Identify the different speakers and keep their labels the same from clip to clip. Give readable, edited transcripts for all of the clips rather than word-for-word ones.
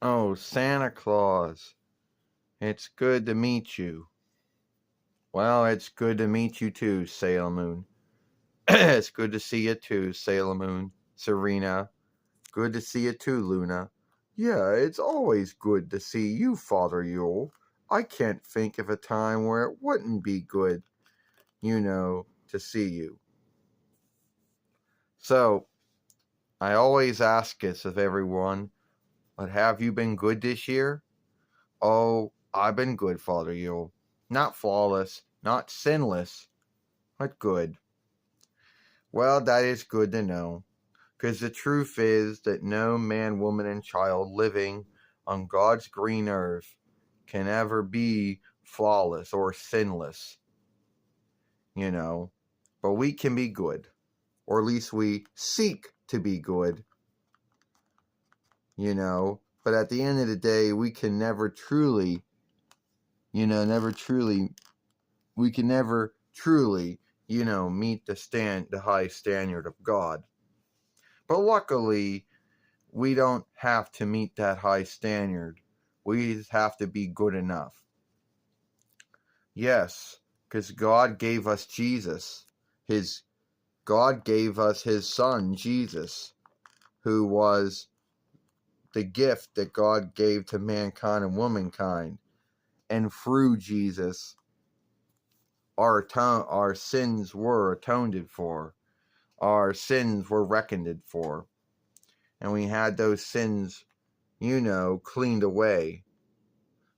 Speaker 1: Oh, Santa Claus, it's good to meet you. Well, it's good to meet you too, Sailor Moon. It's good to see you too, Sailor Moon. Serena, good to see you too, Luna. Yeah, it's always good to see you, Father Yule. I can't think of a time where it wouldn't be good, to see you. So, I always ask this of everyone, but have you been good this year? Oh, I've been good, Father Yule. Not flawless, not sinless, but good. Well, that is good to know, because the truth is that no man, woman, and child living on God's green earth can ever be flawless or sinless, But we can be good, or at least we seek to be good, But at the end of the day, we can never truly, we can never truly, meet the high standard of God. But luckily, we don't have to meet that high standard. We just have to be good enough. Yes, because God gave us Jesus. God gave us his son, Jesus, who was the gift that God gave to mankind and womankind. And through Jesus, our sins were atoned for. Our sins were reckoned for. And we had those sins, cleaned away.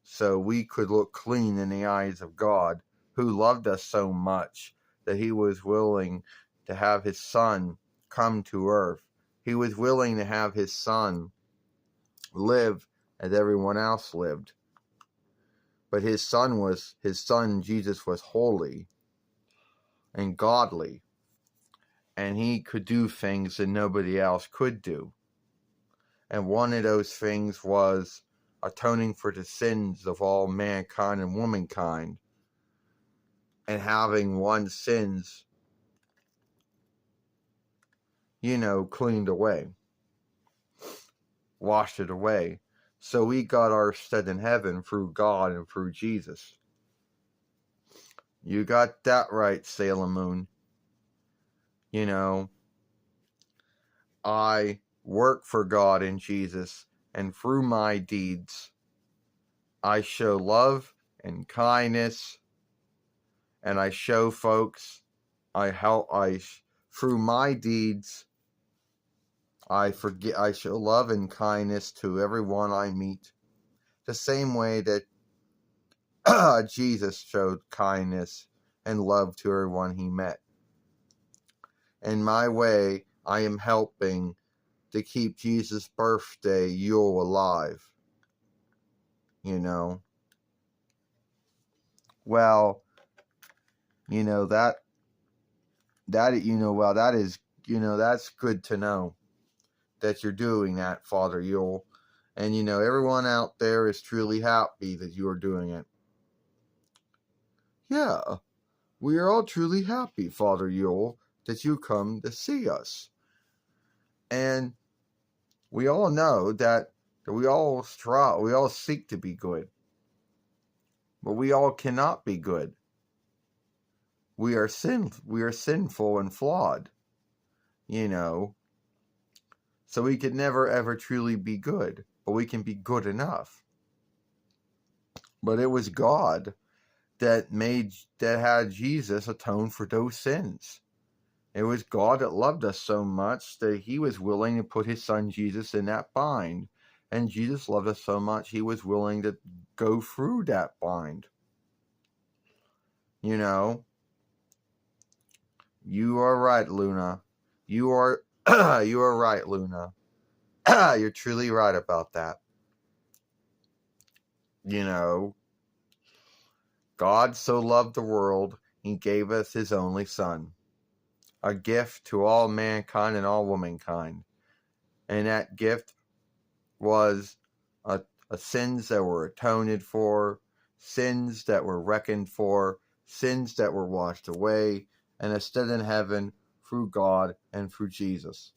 Speaker 1: So we could look clean in the eyes of God, who loved us so much that he was willing to have his son come to earth. He was willing to have his son live as everyone else lived. But his son Jesus was holy and godly, and he could do things that nobody else could do. And one of those things was atoning for the sins of all mankind and womankind, and having one's sins, cleaned away, washed it away. So we got our stead in heaven through God and through Jesus. You got that right, Sailor Moon. I work for God and Jesus, and through my deeds, I show love and kindness, and I show folks, through my deeds, I show love and kindness to everyone I meet, the same way that Jesus showed kindness and love to everyone he met. In my way, I am helping to keep Jesus' birthday Yule alive. Well, that's good to know that you're doing that, Father Yule. And everyone out there is truly happy that you are doing it. Yeah, we are all truly happy, Father Yule, that you come to see us. And we all know that we all seek to be good. But we all cannot be good. We are sinful and flawed, So we could never ever truly be good, but we can be good enough. But it was God that had Jesus atone for those sins. It was God that loved us so much that he was willing to put his son Jesus in that bind. And Jesus loved us so much he was willing to go through that bind. You are right, Luna. You are right, Luna. You're truly right about that. God so loved the world, he gave us his only son, a gift to all mankind and all womankind. And that gift was a sins that were atoned for, sins that were reckoned for, sins that were washed away, and a stead in heaven through God and through Jesus.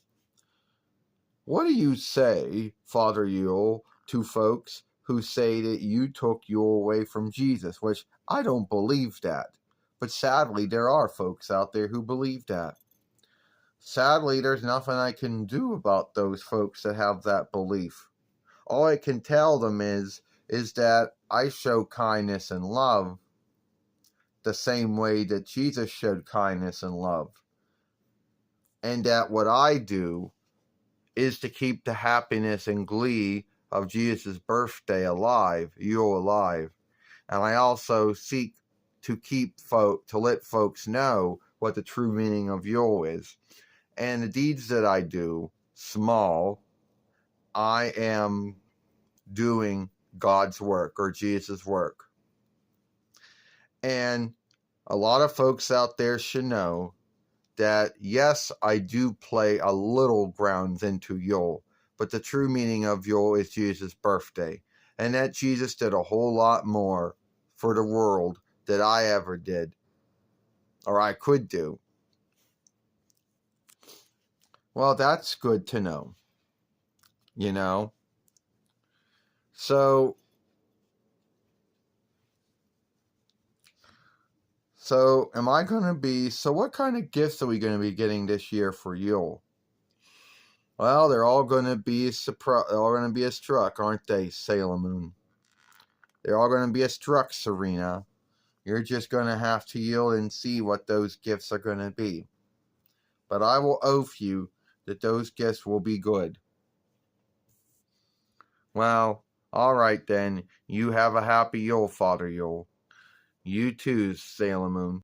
Speaker 1: What do you say, Father Yule, to folks who say that you took Yule away from Jesus, which I don't believe that. But sadly, there are folks out there who believe that. Sadly, there's nothing I can do about those folks that have that belief. All I can tell them is that I show kindness and love the same way that Jesus showed kindness and love. And that what I do is to keep the happiness and glee of Jesus' birthday alive, Yule alive. And I also seek to let folks know what the true meaning of Yule is. And the deeds that I do, small, I am doing God's work or Jesus' work. And a lot of folks out there should know that, yes, I do play a little grounds into Yule, but the true meaning of Yule is Jesus' birthday, and that Jesus did a whole lot more for the world than I ever did, or I could do. Well, that's good to know, you know? So what kind of gifts are we going to be getting this year for Yule? Well, they're all going to be a struck, aren't they, Sailor Moon? They're all going to be a struck, Serena. You're just going to have to yield and see what those gifts are going to be. But I will oath you that those gifts will be good. Well, all right then. You have a happy Yule, Father Yule. You too, Sailor Moon.